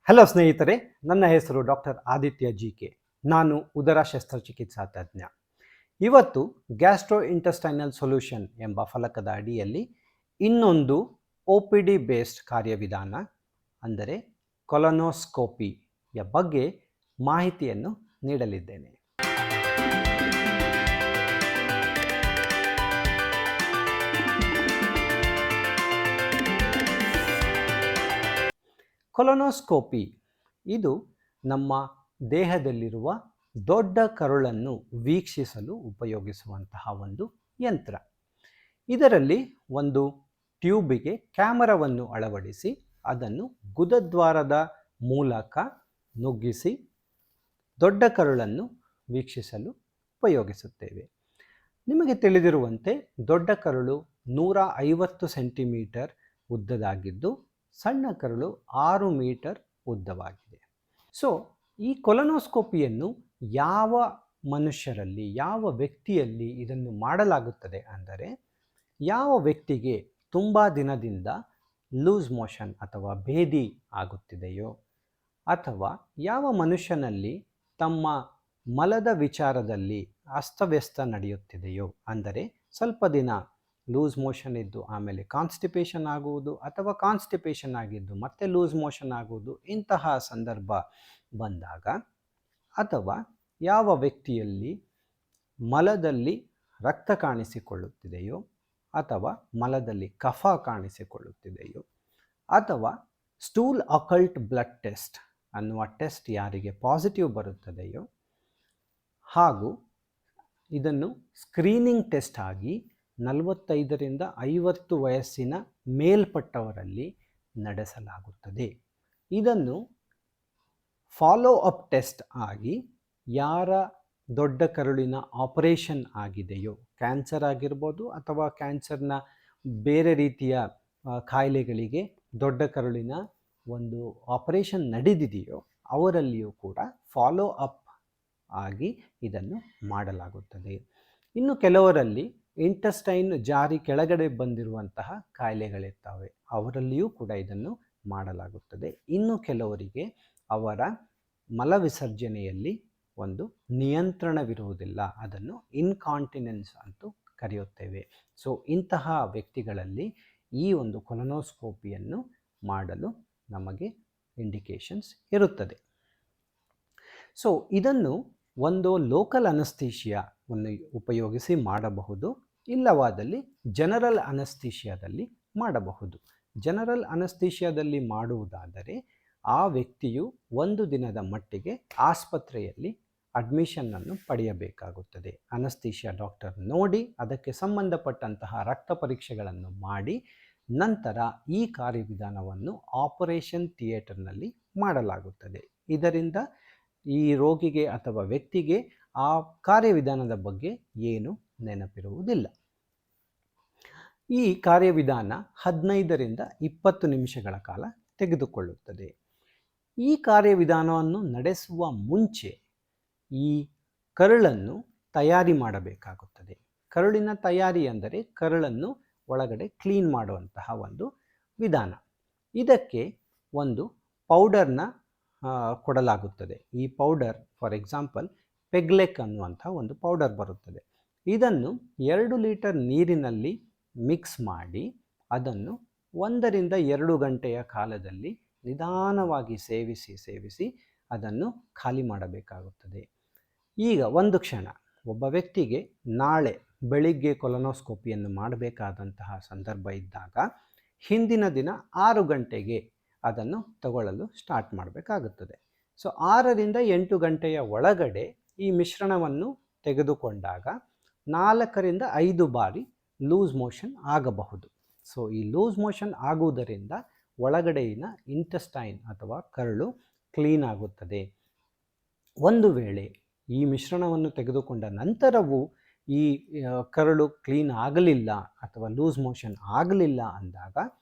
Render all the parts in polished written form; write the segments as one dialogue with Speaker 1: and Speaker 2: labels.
Speaker 1: Hello ಸ್ನೇಹಿತರೆ, ನನ್ನ ಹೆಸರು ಡಾಕ್ಟರ್ ಆದಿತ್ಯ ಜಿಕೆ. ನಾನು ಉದರ ಶಸ್ತ್ರಚಿಕಿತ್ಸಾ ತಜ್ಞ. ಇವತ್ತು ಗ್ಯಾಸ್ಟ್ರೋ ಇಂಟೆಸ್ಟೈನಲ್ ಸೊಲ್ಯೂಷನ್ ಎಂಬ ಫಲಕದ ಅಡಿಯಲ್ಲಿ ಇನ್ನೊಂದು OPD ಬೇಸ್ಡ್ ಕಾರ್ಯವಿಧಾನ ಅಂದರೆ ಕೊಲೊನೋಸ್ಕೋಪಿಯ ಬಗ್ಗೆ ಮಾಹಿತಿಯನ್ನು ನೀಡಲಿದ್ದೇನೆ. ಕೊಲೊನೋಸ್ಕೋಪಿ ಇದು ನಮ್ಮ ದೇಹದಲ್ಲಿರುವ ದೊಡ್ಡ ಕರುಳನ್ನು ವೀಕ್ಷಿಸಲು ಉಪಯೋಗಿಸುವಂತಹ ಒಂದು ಯಂತ್ರ. ಇದರಲ್ಲಿ ಒಂದು ಟ್ಯೂಬಿಗೆ ಕ್ಯಾಮರಾವನ್ನು ಅಳವಡಿಸಿ ಅದನ್ನು ಗುದದ್ವಾರದ ಮೂಲಕ ನುಗ್ಗಿಸಿ ದೊಡ್ಡ ಕರುಳನ್ನು ವೀಕ್ಷಿಸಲು ಉಪಯೋಗಿಸುತ್ತೇವೆ. ನಿಮಗೆ ತಿಳಿದಿರುವಂತೆ ದೊಡ್ಡ ಕರುಳು 150 ಸೆಂಟಿಮೀಟರ್ ಉದ್ದದಾಗಿದ್ದು ಸಣ್ಣ ಕರುಳು 6 ಮೀಟರ್ ಉದ್ದವಾಗಿದೆ. ಸೊ ಈ ಕೊಲೊನೋಸ್ಕೋಪಿಯನ್ನು ಯಾವ ಮನುಷ್ಯರಲ್ಲಿ, ಯಾವ ವ್ಯಕ್ತಿಯಲ್ಲಿ ಇದನ್ನು ಮಾಡಲಾಗುತ್ತದೆ ಅಂದರೆ, ಯಾವ ವ್ಯಕ್ತಿಗೆ ತುಂಬ ದಿನದಿಂದ ಲೂಸ್ ಮೋಷನ್ ಅಥವಾ ಭೇದಿ ಆಗುತ್ತಿದೆಯೋ, ಅಥವಾ ಯಾವ ಮನುಷ್ಯನಲ್ಲಿ ತಮ್ಮ ಮಲದ ವಿಚಾರದಲ್ಲಿ ಅಸ್ತವ್ಯಸ್ತ ನಡೆಯುತ್ತಿದೆಯೋ, ಅಂದರೆ ಸ್ವಲ್ಪ ದಿನ ಲೂಸ್ ಮೋಷನ್ ಇದ್ದು ಆಮೇಲೆ ಕಾನ್ಸ್ಟಿಪೇಷನ್ ಆಗುವುದು, ಅಥವಾ ಕಾನ್ಸ್ಟಿಪೇಷನ್ ಆಗಿದ್ದು ಮತ್ತೆ ಲೂಸ್ ಮೋಷನ್ ಆಗುವುದು, ಇಂತಹ ಸಂದರ್ಭ ಬಂದಾಗ, ಅಥವಾ ಯಾವ ವ್ಯಕ್ತಿಯಲ್ಲಿ ಮಲದಲ್ಲಿ ರಕ್ತ ಕಾಣಿಸಿಕೊಳ್ಳುತ್ತಿದೆಯೋ, ಅಥವಾ ಮಲದಲ್ಲಿ ಕಫ ಕಾಣಿಸಿಕೊಳ್ಳುತ್ತಿದೆಯೋ, ಅಥವಾ ಸ್ಟೂಲ್ ಅಕಲ್ಟ್ ಬ್ಲಡ್ ಟೆಸ್ಟ್ ಅನ್ನುವ ಟೆಸ್ಟ್ ಯಾರಿಗೆ ಪಾಸಿಟಿವ್ ಬರುತ್ತದೆಯೋ, ಹಾಗೂ ಇದನ್ನು ಸ್ಕ್ರೀನಿಂಗ್ ಟೆಸ್ಟ್ ಆಗಿ 45ರಿಂದ 50 ವಯಸ್ಸಿನ ಮೇಲ್ಪಟ್ಟವರಲ್ಲಿ ನಡೆಸಲಾಗುತ್ತದೆ. ಇದನ್ನು ಫಾಲೋ ಅಪ್ ಟೆಸ್ಟ್ ಆಗಿ ಯಾರ ದೊಡ್ಡ ಕರುಳಿನ ಆಪರೇಷನ್ ಆಗಿದೆಯೋ, ಕ್ಯಾನ್ಸರ್ ಆಗಿರ್ಬೋದು ಅಥವಾ ಕ್ಯಾನ್ಸರ್ನ ಬೇರೆ ರೀತಿಯ ಕಾಯಿಲೆಗಳಿಗೆ ದೊಡ್ಡ ಕರುಳಿನ ಒಂದು ಆಪರೇಷನ್ ನಡೆದಿದೆಯೋ ಅವರಲ್ಲಿಯೂ ಕೂಡ ಫಾಲೋ ಅಪ್ ಆಗಿ ಇದನ್ನು ಮಾಡಲಾಗುತ್ತದೆ. ಇನ್ನು ಕೆಲವರಲ್ಲಿ ಇಂಟೆಸ್ಟೈನ್ ಜಾರಿ ಕೆಳಗಡೆ ಬಂದಿರುವಂತಹ ಕಾಯಿಲೆಗಳಿರ್ತವೆ, ಅವರಲ್ಲಿಯೂ ಕೂಡ ಇದನ್ನು ಮಾಡಲಾಗುತ್ತದೆ. ಇನ್ನು ಕೆಲವರಿಗೆ ಅವರ ಮಲವಿಸರ್ಜನೆಯಲ್ಲಿ ಒಂದು ನಿಯಂತ್ರಣವಿರುವುದಿಲ್ಲ, ಅದನ್ನು ಇನ್ಕಾಂಟಿನೆನ್ಸ್ ಅಂತೂ ಕರೆಯುತ್ತೇವೆ. ಸೊ ಇಂತಹ ವ್ಯಕ್ತಿಗಳಲ್ಲಿ ಈ ಒಂದು ಕೊಲೊನೋಸ್ಕೋಪಿಯನ್ನು ಮಾಡಲು ನಮಗೆ ಇಂಡಿಕೇಶನ್ಸ್ ಇರುತ್ತದೆ. ಸೊ ಇದನ್ನು ಒಂದು ಲೋಕಲ್ ಅನಸ್ಥೀಷಿಯಾವನ್ನು ಉಪಯೋಗಿಸಿ ಮಾಡಬಹುದು, ಇಲ್ಲವಾದಲ್ಲಿ ಜನರಲ್ ಅನಸ್ಥೀಷಿಯಾದಲ್ಲಿ ಮಾಡಬಹುದು. ಜನರಲ್ ಅನಸ್ಥೀಷಿಯಾದಲ್ಲಿ ಮಾಡುವುದಾದರೆ ಆ ವ್ಯಕ್ತಿಯು 1 ದಿನದ ಮಟ್ಟಿಗೆ ಆಸ್ಪತ್ರೆಯಲ್ಲಿ ಅಡ್ಮಿಷನ್ನನ್ನು ಪಡೆಯಬೇಕಾಗುತ್ತದೆ. ಅನಸ್ಥೀಷಿಯಾ ಡಾಕ್ಟರ್ ನೋಡಿ ಅದಕ್ಕೆ ಸಂಬಂಧಪಟ್ಟಂತಹ ರಕ್ತ ಪರೀಕ್ಷೆಗಳನ್ನು ಮಾಡಿ ನಂತರ ಈ ಕಾರ್ಯವಿಧಾನವನ್ನು ಆಪರೇಷನ್ ಥಿಯೇಟರ್ನಲ್ಲಿ ಮಾಡಲಾಗುತ್ತದೆ. ಇದರಿಂದ ಈ ರೋಗಿಗೆ ಅಥವಾ ವ್ಯಕ್ತಿಗೆ ಆ ಕಾರ್ಯವಿಧಾನದ ಬಗ್ಗೆ ಏನು ನೆನಪಿರುವುದಿಲ್ಲ. ಈ ಕಾರ್ಯವಿಧಾನ 15ರಿಂದ 20 ನಿಮಿಷಗಳ ಕಾಲ ತೆಗೆದುಕೊಳ್ಳುತ್ತದೆ. ಈ ಕಾರ್ಯವಿಧಾನವನ್ನು ನಡೆಸುವ ಮುಂಚೆ ಈ ಕರುಳನ್ನು ತಯಾರಿ ಮಾಡಬೇಕಾಗುತ್ತದೆ. ಕರುಳಿನ ತಯಾರಿ ಅಂದರೆ ಕರುಳನ್ನು ಒಳಗಡೆ ಕ್ಲೀನ್ ಮಾಡುವಂತಹ ಒಂದು ವಿಧಾನ. ಇದಕ್ಕೆ ಒಂದು ಪೌಡರ್ನ ಕೊಡಲಾಗುತ್ತದೆ. ಈ ಪೌಡರ್ ಫಾರ್ ಎಕ್ಸಾಂಪಲ್ ಪೆಗ್ಲೆಕ್ ಅನ್ನುವಂಥ ಒಂದು ಪೌಡರ್ ಬರುತ್ತದೆ. ಇದನ್ನು 2 ಲೀಟರ್ ನೀರಿನಲ್ಲಿ ಮಿಕ್ಸ್ ಮಾಡಿ ಅದನ್ನು 1ರಿಂದ 2 ಗಂಟೆಯ ಕಾಲದಲ್ಲಿ ನಿಧಾನವಾಗಿ ಸೇವಿಸಿ ಅದನ್ನು ಖಾಲಿ ಮಾಡಬೇಕಾಗುತ್ತದೆ. ಈಗ ಒಂದು ಕ್ಷಣ, ಒಬ್ಬ ವ್ಯಕ್ತಿಗೆ ನಾಳೆ ಬೆಳಿಗ್ಗೆ ಕೊಲೊನೋಸ್ಕೋಪಿಯನ್ನು ಮಾಡಬೇಕಾದಂತಹ ಸಂದರ್ಭ ಇದ್ದಾಗ ಹಿಂದಿನ ದಿನ 6 ಗಂಟೆಗೆ ಅದನ್ನು ತಗೊಳ್ಳಲು ಸ್ಟಾರ್ಟ್ ಮಾಡಬೇಕಾಗುತ್ತದೆ. ಸೊ 6ರಿಂದ 8 ಗಂಟೆಯ ಒಳಗಡೆ ಈ ಮಿಶ್ರಣವನ್ನು ತೆಗೆದುಕೊಂಡಾಗ 4ರಿಂದ 5 ಬಾರಿ ಲೂಸ್ ಮೋಷನ್ ಆಗಬಹುದು. ಸೊ ಈ ಲೂಸ್ ಮೋಷನ್ ಆಗುವುದರಿಂದ ಒಳಗಡೆಯಿನ ಇಂಟೆಸ್ಟೈನ್ ಅಥವಾ ಕರುಳು ಕ್ಲೀನ್ ಆಗುತ್ತದೆ. ಒಂದು ವೇಳೆ ಈ ಮಿಶ್ರಣವನ್ನು ತೆಗೆದುಕೊಂಡ ನಂತರವೂ ಈ ಕರುಳು ಕ್ಲೀನ್ ಆಗಲಿಲ್ಲ ಅಥವಾ ಲೂಸ್ ಮೋಷನ್ ಆಗಲಿಲ್ಲ ಅಂದಾಗ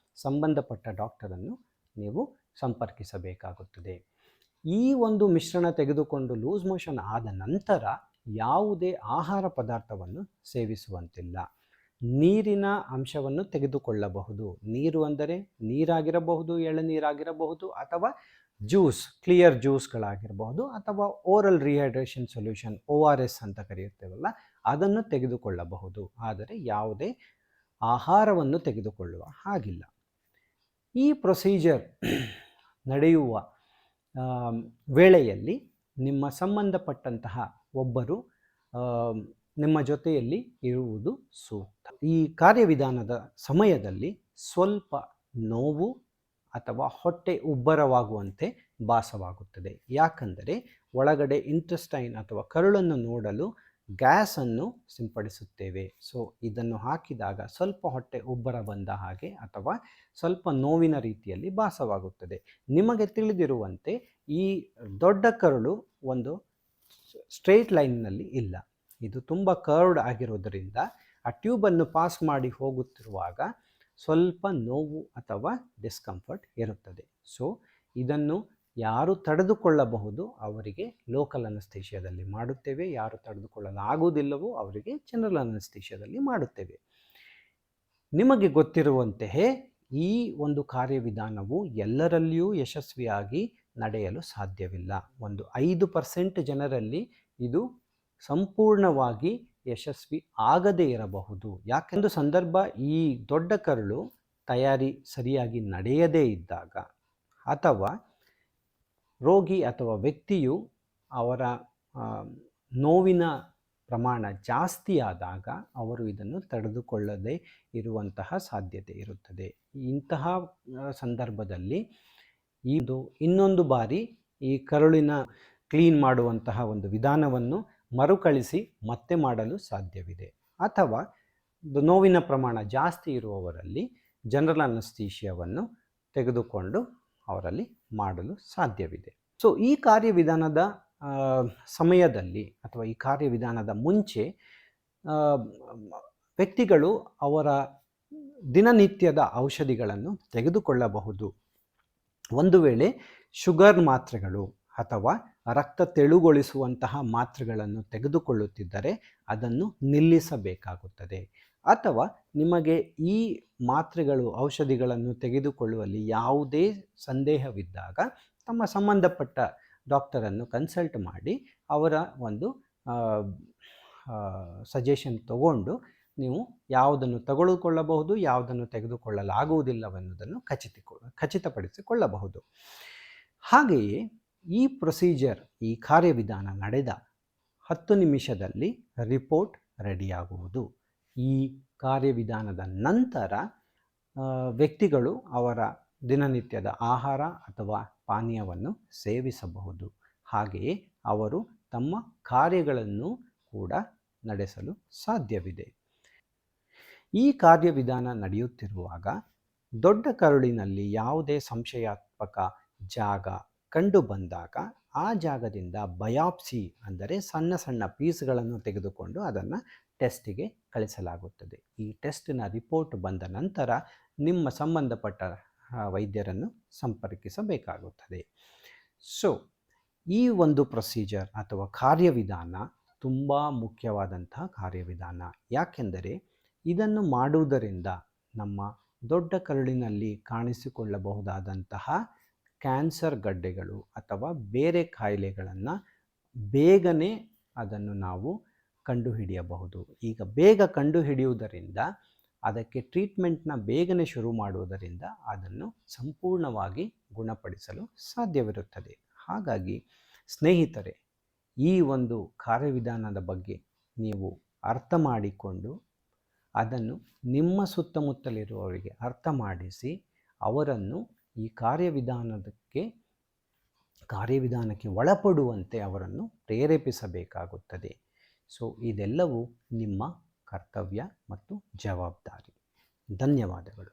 Speaker 1: ಸಂಬಂಧಪಟ್ಟ ಡಾಕ್ಟರನ್ನು ನೀವು ಸಂಪರ್ಕಿಸಬೇಕಾಗುತ್ತದೆ. ಈ ಒಂದು ಮಿಶ್ರಣ ತೆಗೆದುಕೊಂಡು ಲೂಸ್ ಮೋಷನ್ ಆದ ನಂತರ ಯಾವುದೇ ಆಹಾರ ಪದಾರ್ಥವನ್ನು ಸೇವಿಸುವಂತಿಲ್ಲ. ನೀರಿನ ಅಂಶವನ್ನು ತೆಗೆದುಕೊಳ್ಳಬಹುದು. ನೀರು ಅಂದರೆ ನೀರಾಗಿರಬಹುದು, ಎಳನೀರಾಗಿರಬಹುದು, ಅಥವಾ ಜ್ಯೂಸ್, ಕ್ಲಿಯರ್ ಜ್ಯೂಸ್ಗಳಾಗಿರಬಹುದು ಅಥವಾ ಓರಲ್ ರಿಹೈಡ್ರೇಷನ್ ಸೊಲ್ಯೂಷನ್ ORS ಅಂತ ಕರೆಯುತ್ತೇವಲ್ಲ, ಅದನ್ನು ತೆಗೆದುಕೊಳ್ಳಬಹುದು. ಆದರೆ ಯಾವುದೇ ಆಹಾರವನ್ನು ತೆಗೆದುಕೊಳ್ಳುವ ಹಾಗಿಲ್ಲ. ಈ ಪ್ರೊಸೀಜರ್ ನಡೆಯುವ ವೇಳೆಯಲ್ಲಿ ನಿಮ್ಮ ಸಂಬಂಧಪಟ್ಟಂತಹ ಒಬ್ಬರು ನಿಮ್ಮ ಜೊತೆಯಲ್ಲಿ ಇರುವುದು ಸೂಕ್ತ. ಈ ಕಾರ್ಯವಿಧಾನದ ಸಮಯದಲ್ಲಿ ಸ್ವಲ್ಪ ನೋವು ಅಥವಾ ಹೊಟ್ಟೆ ಉಬ್ಬರವಾಗುವಂತೆ ಭಾಸವಾಗುತ್ತದೆ. ಯಾಕಂದರೆ ಒಳಗಡೆ ಇಂಟೆಸ್ಟೈನ್ ಅಥವಾ ಕರುಳನ್ನು ನೋಡಲು ಗ್ಯಾಸನ್ನು ಸಿಂಪಡಿಸುತ್ತೇವೆ. ಸೊ ಇದನ್ನು ಹಾಕಿದಾಗ ಸ್ವಲ್ಪ ಹೊಟ್ಟೆ ಉಬ್ಬರ ಬಂದ ಹಾಗೆ ಅಥವಾ ಸ್ವಲ್ಪ ನೋವಿನ ರೀತಿಯಲ್ಲಿ ಭಾಸವಾಗುತ್ತದೆ. ನಿಮಗೆ ತಿಳಿದಿರುವಂತೆ ಈ ದೊಡ್ಡ ಕರುಳು ಒಂದು ಸ್ಟ್ರೇಟ್ ಲೈನ್ನಲ್ಲಿ ಇಲ್ಲ, ಇದು ತುಂಬ ಕರ್ವ್ಡ್ ಆಗಿರೋದರಿಂದ ಆ ಟ್ಯೂಬನ್ನು ಪಾಸ್ ಮಾಡಿ ಹೋಗುತ್ತಿರುವಾಗ ಸ್ವಲ್ಪ ನೋವು ಅಥವಾ ಡಿಸ್ಕಂಫರ್ಟ್ ಇರುತ್ತದೆ. ಸೊ ಇದನ್ನು ಯಾರು ತಡೆದುಕೊಳ್ಳಬಹುದು ಅವರಿಗೆ ಲೋಕಲ್ ಅನಸ್ತೇಷಿಯಾದಲ್ಲಿ ಮಾಡುತ್ತೇವೆ, ಯಾರು ತಡೆದುಕೊಳ್ಳಲಾಗುವುದಿಲ್ಲವೋ ಅವರಿಗೆ ಜನರಲ್ ಅನಸ್ತೇಷಿಯಾದಲ್ಲಿ ಮಾಡುತ್ತೇವೆ. ನಿಮಗೆ ಗೊತ್ತಿರುವಂತೆಯೇ ಈ ಒಂದು ಕಾರ್ಯವಿಧಾನವು ಎಲ್ಲರಲ್ಲಿಯೂ ಯಶಸ್ವಿಯಾಗಿ ನಡೆಯಲು ಸಾಧ್ಯವಿಲ್ಲ. ಒಂದು 5% ಜನರಲ್ಲಿ ಇದು ಸಂಪೂರ್ಣವಾಗಿ ಯಶಸ್ವಿ ಆಗದೇ ಇರಬಹುದು. ಯಾಕೆಂದು ಸಂದರ್ಭ ಈ ದೊಡ್ಡ ಕರುಳು ತಯಾರಿ ಸರಿಯಾಗಿ ನಡೆಯದೇ ಇದ್ದಾಗ ಅಥವಾ ರೋಗಿ ಅಥವಾ ವ್ಯಕ್ತಿಯು ಅವರ ನೋವಿನ ಪ್ರಮಾಣ ಜಾಸ್ತಿ ಆದಾಗ ಅವರು ಇದನ್ನು ತಡೆದುಕೊಳ್ಳದೇ ಇರುವಂತಹ ಸಾಧ್ಯತೆ ಇರುತ್ತದೆ. ಇಂತಹ ಸಂದರ್ಭದಲ್ಲಿ ಇನ್ನೊಂದು ಬಾರಿ ಈ ಕರುಳಿನ ಕ್ಲೀನ್ ಮಾಡುವಂತಹ ಒಂದು ವಿಧಾನವನ್ನು ಮರುಕಳಿಸಿ ಮತ್ತೆ ಮಾಡಲು ಸಾಧ್ಯವಿದೆ. ಅಥವಾ ನೋವಿನ ಪ್ರಮಾಣ ಜಾಸ್ತಿ ಇರುವವರಲ್ಲಿ ಜನರಲ್ ಅನಸ್ತೇಷಿಯಾವನ್ನು ತೆಗೆದುಕೊಂಡು ಅವರಲ್ಲಿ ಮಾಡಲು ಸಾಧ್ಯವಿದೆ. ಸೊ ಈ ಕಾರ್ಯವಿಧಾನದ ಸಮಯದಲ್ಲಿ ಅಥವಾ ಈ ಕಾರ್ಯವಿಧಾನದ ಮುಂಚೆ ವ್ಯಕ್ತಿಗಳು ಅವರ ದಿನನಿತ್ಯದ ಔಷಧಿಗಳನ್ನು ತೆಗೆದುಕೊಳ್ಳಬಹುದು. ಒಂದು ವೇಳೆ ಶುಗರ್ ಮಾತ್ರೆಗಳು ಅಥವಾ ರಕ್ತ ತೆಳುಗೊಳಿಸುವಂತಹ ಮಾತ್ರೆಗಳನ್ನು ತೆಗೆದುಕೊಳ್ಳುತ್ತಿದ್ದರೆ ಅದನ್ನು ನಿಲ್ಲಿಸಬೇಕಾಗುತ್ತದೆ. ಅಥವಾ ನಿಮಗೆ ಈ ಮಾತ್ರೆಗಳು ಔಷಧಿಗಳನ್ನು ತೆಗೆದುಕೊಳ್ಳುವಲ್ಲಿ ಯಾವುದೇ ಸಂದೇಹವಿದ್ದಾಗ ತಮ್ಮ ಸಂಬಂಧಪಟ್ಟ ಡಾಕ್ಟರನ್ನು ಕನ್ಸಲ್ಟ್ ಮಾಡಿ ಅವರ ಒಂದು ಸಜೆಷನ್ ತಗೊಂಡು ನೀವು ಯಾವುದನ್ನು ತೆಗೆದುಕೊಳ್ಳಬಹುದು, ಯಾವುದನ್ನು ತೆಗೆದುಕೊಳ್ಳಲಾಗುವುದಿಲ್ಲವೆನ್ನುವುದನ್ನು ಖಚಿತಪಡಿಸಿಕೊಳ್ಳಬಹುದು. ಹಾಗೆಯೇ ಈ ಪ್ರೊಸೀಜರ್, ಈ ಕಾರ್ಯವಿಧಾನ ನಡೆದ 10 ನಿಮಿಷದಲ್ಲಿ ರಿಪೋರ್ಟ್ ರೆಡಿಯಾಗುವುದು. ಈ ಕಾರ್ಯವಿಧಾನದ ನಂತರ ವ್ಯಕ್ತಿಗಳು ಅವರ ದಿನನಿತ್ಯದ ಆಹಾರ ಅಥವಾ ಪಾನೀಯವನ್ನು ಸೇವಿಸಬಹುದು. ಹಾಗೆಯೇ ಅವರು ತಮ್ಮ ಕಾರ್ಯಗಳನ್ನು ಕೂಡ ನಡೆಸಲು ಸಾಧ್ಯವಿದೆ. ಈ ಕಾರ್ಯವಿಧಾನ ನಡೆಯುತ್ತಿರುವಾಗ ದೊಡ್ಡ ಕರುಳಿನಲ್ಲಿ ಯಾವುದೇ ಸಂಶಯಾತ್ಮಕ ಜಾಗ ಕಂಡು ಬಂದಾಗ ಆ ಜಾಗದಿಂದ ಬಯಾಪ್ಸಿ ಅಂದರೆ ಸಣ್ಣ ಸಣ್ಣ ಪೀಸ್ಗಳನ್ನು ತೆಗೆದುಕೊಂಡು ಅದನ್ನು ಟೆಸ್ಟಿಗೆ ಕಳಿಸಲಾಗುತ್ತದೆ. ಈ ಟೆಸ್ಟಿನ ರಿಪೋರ್ಟ್ ಬಂದ ನಂತರ ನಿಮ್ಮ ಸಂಬಂಧಪಟ್ಟ ವೈದ್ಯರನ್ನು ಸಂಪರ್ಕಿಸಬೇಕಾಗುತ್ತದೆ. ಸೊ ಈ ಒಂದು ಪ್ರೊಸೀಜರ್ ಅಥವಾ ಕಾರ್ಯವಿಧಾನ ತುಂಬ ಮುಖ್ಯವಾದಂತಹ ಕಾರ್ಯವಿಧಾನ. ಯಾಕೆಂದರೆ ಇದನ್ನು ಮಾಡುವುದರಿಂದ ನಮ್ಮ ದೊಡ್ಡ ಕರುಳಿನಲ್ಲಿ ಕಾಣಿಸಿಕೊಳ್ಳಬಹುದಾದಂತಹ ಕ್ಯಾನ್ಸರ್ ಗಡ್ಡೆಗಳು ಅಥವಾ ಬೇರೆ ಕಾಯಿಲೆಗಳನ್ನು ಬೇಗನೆ ಅದನ್ನು ನಾವು ಕಂಡುಹಿಡಿಯಬಹುದು. ಈಗ ಬೇಗ ಕಂಡುಹಿಡಿಯುವುದರಿಂದ ಅದಕ್ಕೆ ಟ್ರೀಟ್ಮೆಂಟ್ನ ಬೇಗನೆ ಶುರು ಮಾಡುವುದರಿಂದ ಅದನ್ನು ಸಂಪೂರ್ಣವಾಗಿ ಗುಣಪಡಿಸಲು ಸಾಧ್ಯವಿರುತ್ತದೆ. ಹಾಗಾಗಿ ಸ್ನೇಹಿತರೆ, ಈ ಒಂದು ಕಾರ್ಯವಿಧಾನದ ಬಗ್ಗೆ ನೀವು ಅರ್ಥ ಮಾಡಿಕೊಂಡು ಅದನ್ನು ನಿಮ್ಮ ಸುತ್ತಮುತ್ತಲಿರುವವರಿಗೆ ಅರ್ಥ ಮಾಡಿಸಿ ಅವರನ್ನು ಈ ಕಾರ್ಯವಿಧಾನಕ್ಕೆ ಒಳಪಡುವಂತೆ ಅವರನ್ನು ಪ್ರೇರೇಪಿಸಬೇಕಾಗುತ್ತದೆ. ಸೊ ಇದೆಲ್ಲವೂ ನಿಮ್ಮ ಕರ್ತವ್ಯ ಮತ್ತು ಜವಾಬ್ದಾರಿ. ಧನ್ಯವಾದಗಳು.